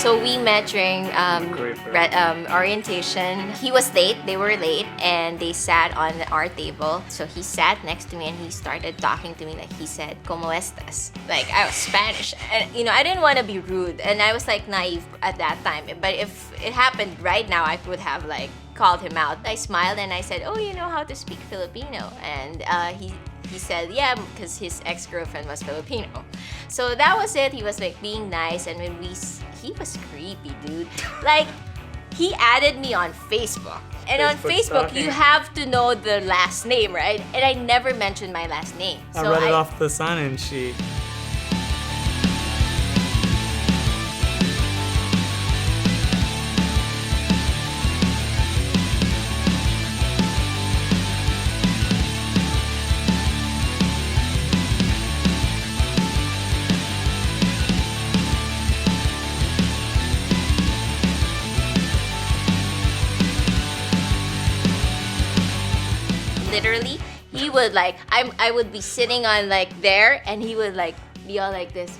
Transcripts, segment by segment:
So we met during Great friend. orientation. He was late, they were late, and they sat on our table. So he sat next to me and he started talking to me like he said, "¿Cómo estás?" Like I was Spanish. And you know, I didn't want to be rude and I was like naive at that time. But if it happened right now, I would have like called him out. I smiled and I said, "Oh, you know how to speak Filipino?" And he said, yeah, because his ex-girlfriend was Filipino. So that was it. He was like being nice, and when he was creepy, dude. Like, he added me on Facebook. And on Facebook, stalking. you have to know the last name, right? And I never mentioned my last name. I read it off the sign-in sheet. Literally, he would like, I would be sitting on like there, and he would like be all like this.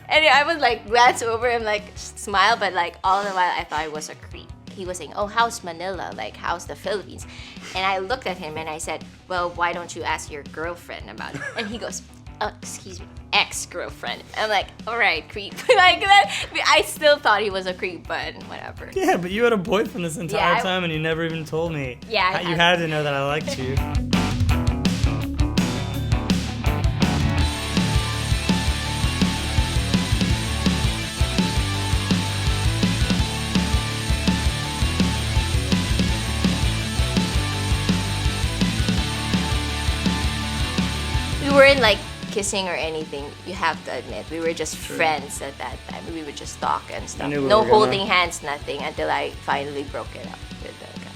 And I would like glance over him, like smile, but like all the while I thought I was a creep. He was saying, "Oh, how's Manila? Like, how's the Philippines?" And I looked at him and I said, "Well, why don't you ask your girlfriend about it?" And he goes, "Excuse me, ex-girlfriend." I'm like, "All right, creep." Like that. I still thought he was a creep, but whatever. Yeah, but you had a boyfriend this entire Yeah, time and you never even told me. Yeah, You had to know that I liked you. We weren't like kissing or anything, you have to admit. We were just friends at that time. We would just talk and stuff. knew we No were gonna- holding hands, nothing, until I finally broke it up with the guy.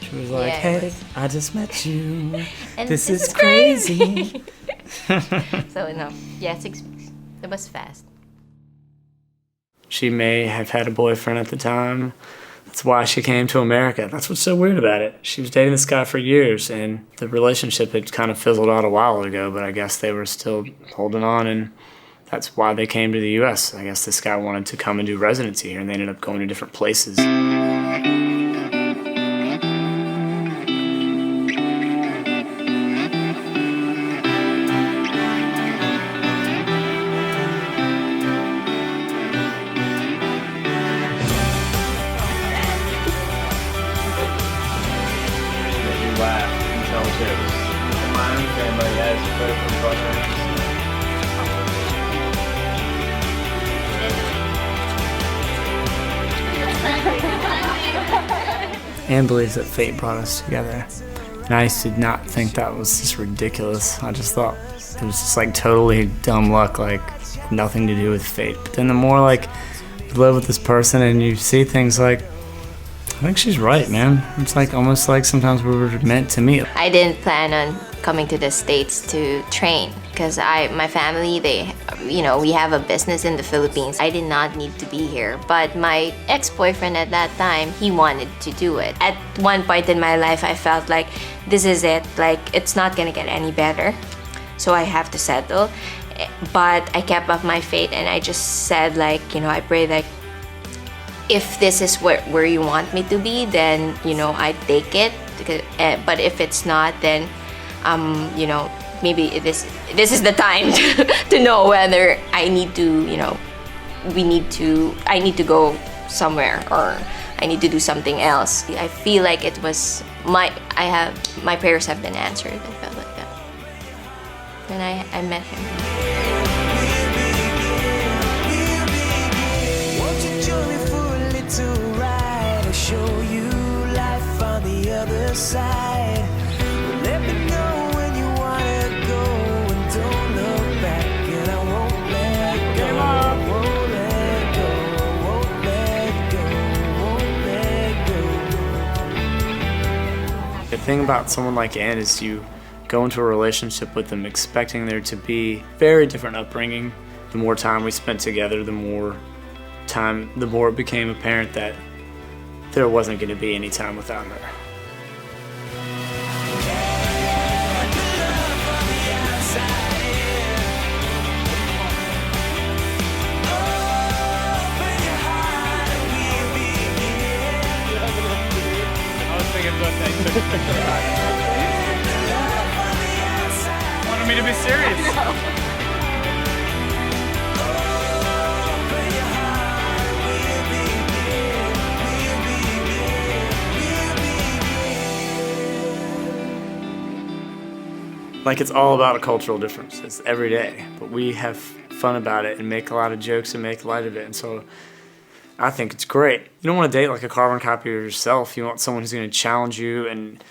She was like, Yeah, it "Hey, was- I just met you. And This is crazy." So no, yeah, 6 weeks. It was fast. She may have had a boyfriend at the time. That's why she came to America. That's what's so weird about it. She was dating this guy for years, and the relationship had kind of fizzled out a while ago, but I guess they were still holding on, and that's why they came to the U.S. I guess this guy wanted to come and do residency here, and they ended up going to different places. Laugh and tell jokes. Mine, family has Anne believes that fate brought us together. And I did not think that was just ridiculous. I just thought it was just like totally dumb luck, like nothing to do with fate. But then the more like you live with this person and you see things like, I think she's right, man. It's like almost like sometimes we were meant to meet. I didn't plan on coming to the States to train because my family, we have a business in the Philippines. I did not need to be here, but my ex-boyfriend at that time, he wanted to do it. At one point in my life, I felt like this is it. Like, it's not gonna get any better, so I have to settle. But I kept up my faith and I just said, like, I pray that if this is where you want me to be, then I take it. But if it's not, then maybe this is the time to know whether I need to I need to go somewhere or I need to do something else. I feel like it was my prayers have been answered. I felt like that when I met him. To ride and show you life on the other side. Let me know when you wanna go and don't look back, and I won't let go. Won't let go. Won't let go. Won't let go. The thing about someone like Anne is you go into a relationship with them expecting there to be very different upbringing. The more time we spent together, the more it became apparent that there wasn't going to be any time without her. Oh, wanted me to be serious. Like, it's all about a cultural difference. It's every day, but we have fun about it and make a lot of jokes and make light of it. And so I think it's great. You don't want to date like a carbon copy of yourself. You want someone who's going to challenge you and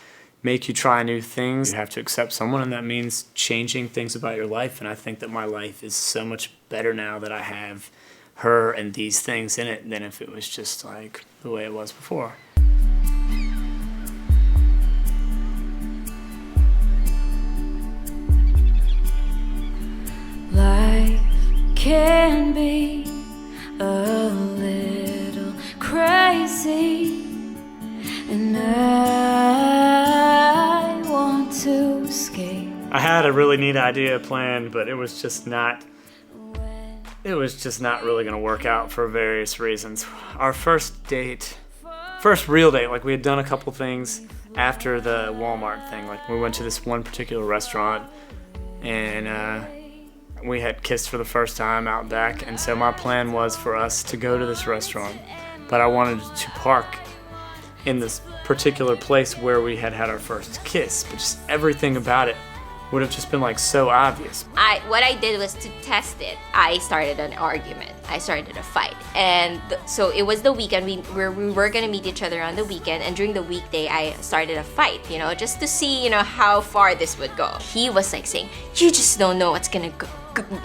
make you try new things. You have to accept someone, and that means changing things about your life. And I think that my life is so much better now that I have her and these things in it than if it was just like the way it was before. Life can be a little crazy, and I want to escape. I had a really neat idea planned, but it was just not really gonna work out for various reasons. Our first real date, like we had done a couple things after the Walmart thing. Like we went to this one particular restaurant and we had kissed for the first time out back, and so my plan was for us to go to this restaurant, but I wanted to park in this particular place where we had had our first kiss, but just everything about it would have just been like so obvious. What I did was to test it. I started an argument. I started a fight. And so it was the weekend. We were going to meet each other on the weekend. And during the weekday, I started a fight, just to see, how far this would go. He was like saying, you just don't know what's going to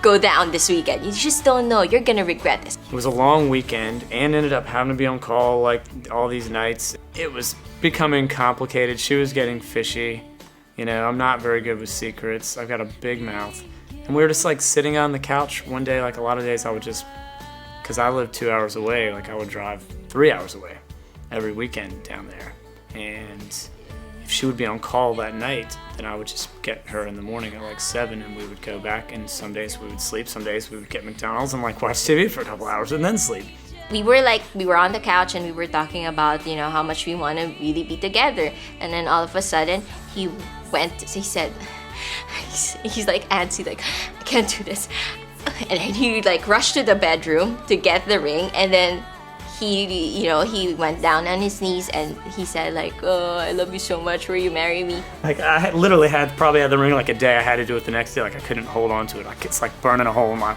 go down this weekend. You just don't know. You're going to regret this. It was a long weekend and ended up having to be on call like all these nights. It was becoming complicated. She was getting fishy. I'm not very good with secrets. I've got a big mouth. And we were just like sitting on the couch one day. Like a lot of days I would just, because I lived 2 hours away, like I would drive 3 hours away every weekend down there. And if she would be on call that night, then I would just get her in the morning at like 7 and we would go back, and some days we would sleep, some days we would get McDonald's and like watch TV for a couple hours and then sleep. We were on the couch and we were talking about, how much we want to really be together. And then all of a sudden, he said, he's like antsy, like, I can't do this. And then he like rushed to the bedroom to get the ring, and then he went down on his knees and he said like, oh, I love you so much, will you marry me? Like I had probably had the ring like a day. I had to do it the next day. Like I couldn't hold on to it. Like it's like burning a hole in my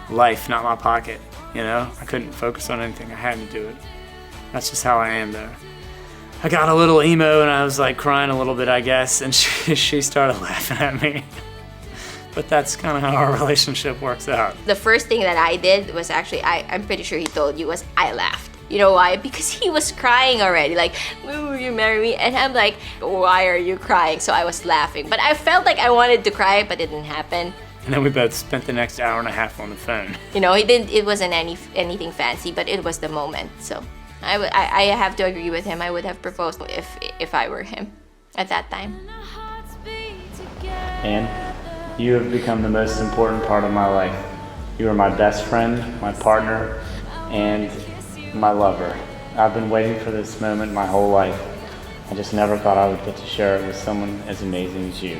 life, not my pocket. I couldn't focus on anything. I had to do it. That's just how I am though. I got a little emo and I was like crying a little bit, I guess, and she started laughing at me. But that's kind of how our relationship works out. The first thing that I did was actually, I'm pretty sure he told you, was I laughed. You know why? Because he was crying already, like, will you marry me? And I'm like, why are you crying? So I was laughing. But I felt like I wanted to cry, but it didn't happen. And then we both spent the next hour and a half on the phone. It wasn't anything fancy, but it was the moment. So I have to agree with him. I would have proposed if I were him at that time. And you have become the most important part of my life. You are my best friend, my partner, and my lover. I've been waiting for this moment my whole life. I just never thought I would get to share it with someone as amazing as you.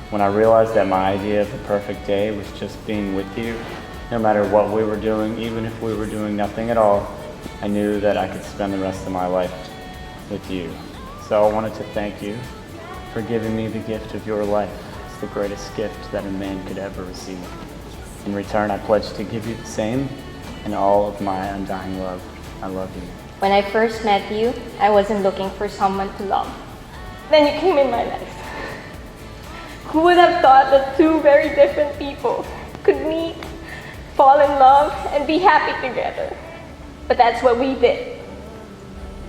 When I realized that my idea of the perfect day was just being with you, no matter what we were doing, even if we were doing nothing at all, I knew that I could spend the rest of my life with you. So I wanted to thank you for giving me the gift of your life. It's the greatest gift that a man could ever receive. In return, I pledge to give you the same and all of my undying love. I love you. When I first met you, I wasn't looking for someone to love. Then you came in my life. Who would have thought that two very different people could meet, fall in love, and be happy together? But that's what we did.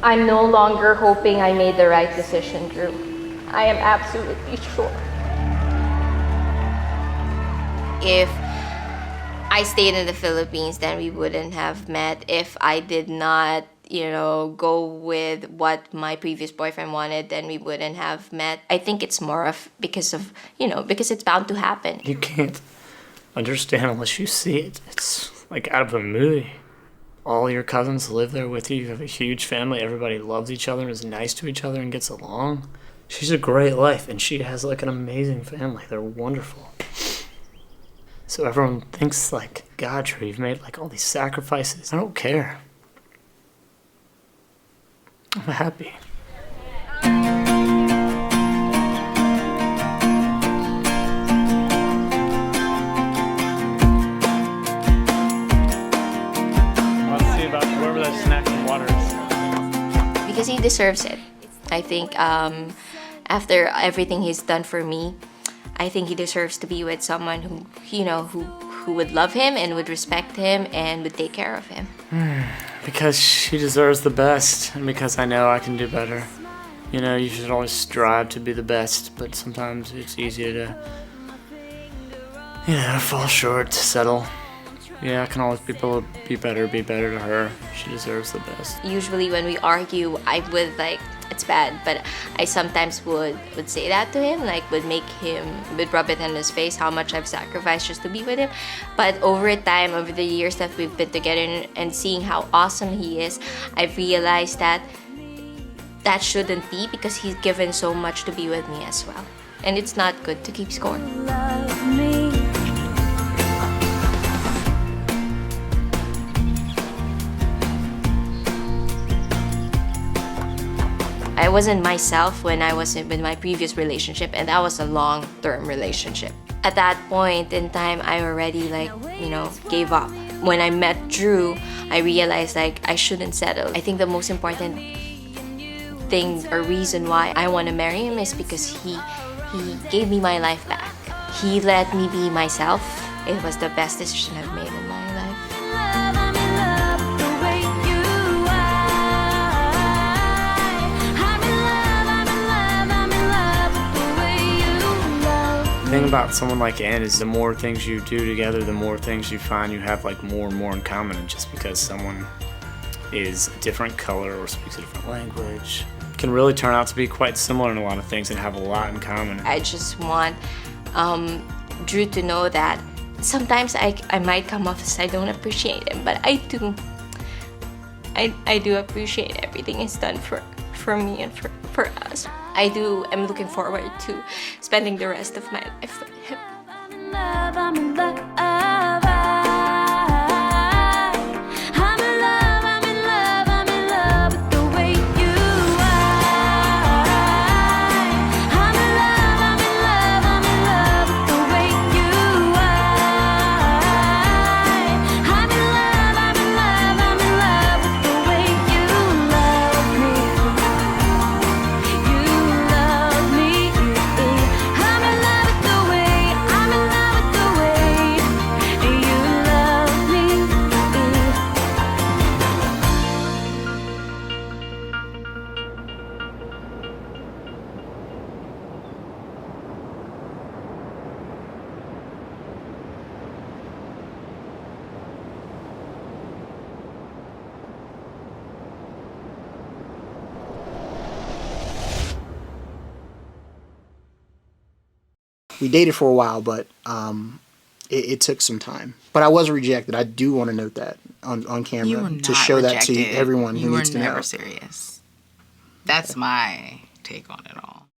I'm no longer hoping I made the right decision, Drew. I am absolutely sure. If I stayed in the Philippines, then we wouldn't have met. If I did not, go with what my previous boyfriend wanted, then we wouldn't have met. I think it's more of because it's bound to happen. You can't understand unless you see it. It's like out of a movie. All your cousins live there with you. You have a huge family. Everybody loves each other, is nice to each other, and gets along. She's a great life, and she has like an amazing family. They're wonderful. So everyone thinks like, God, Drew, you've made like all these sacrifices. I don't care. I'm happy. Let's see about whoever that snack and water is. Because he deserves it. I think after everything he's done for me, I think he deserves to be with someone who, you know, who would love him and would respect him and would take care of him. Because she deserves the best, and because I know I can do better. You know, you should always strive to be the best, but sometimes it's easier to, you know, fall short, to settle. Yeah, I can always be better to her. She deserves the best. Usually when we argue, I would like, it's bad, but I sometimes would say that to him, like would rub it in his face how much I've sacrificed just to be with him. But over time, over the years that we've been together and seeing how awesome he is, I've realized that that shouldn't be, because he's given so much to be with me as well. And it's not good to keep score. Love me. I wasn't myself when I was in my previous relationship, and that was a long-term relationship. At that point in time, I already gave up. When I met Drew, I realized like I shouldn't settle. I think the most important thing or reason why I want to marry him is because he gave me my life back. He let me be myself. It was the best decision I've made in my life. I'm in love with the way you are. I'm in love with the way you love. The thing about someone like Ann is the more things you do together, the more things you find you have like more and more in common. And just because someone is a different color or speaks a different language can really turn out to be quite similar in a lot of things and have a lot in common. I just want Drew to know that sometimes I might come off as I don't appreciate him, but I do. I do appreciate everything he's done for me and for us. I'm looking forward to spending the rest of my life with him. I'm in love. I'm in love. With the way you are. I'm in love with the way you are. I'm in love with the way you love me. You love me. I'm in love with the way you love me. We dated for a while, but it took some time. But I was rejected. I do want to note that on You were camera not to show that to rejected. everyone who You needs to were know. never serious. That's my take on it all.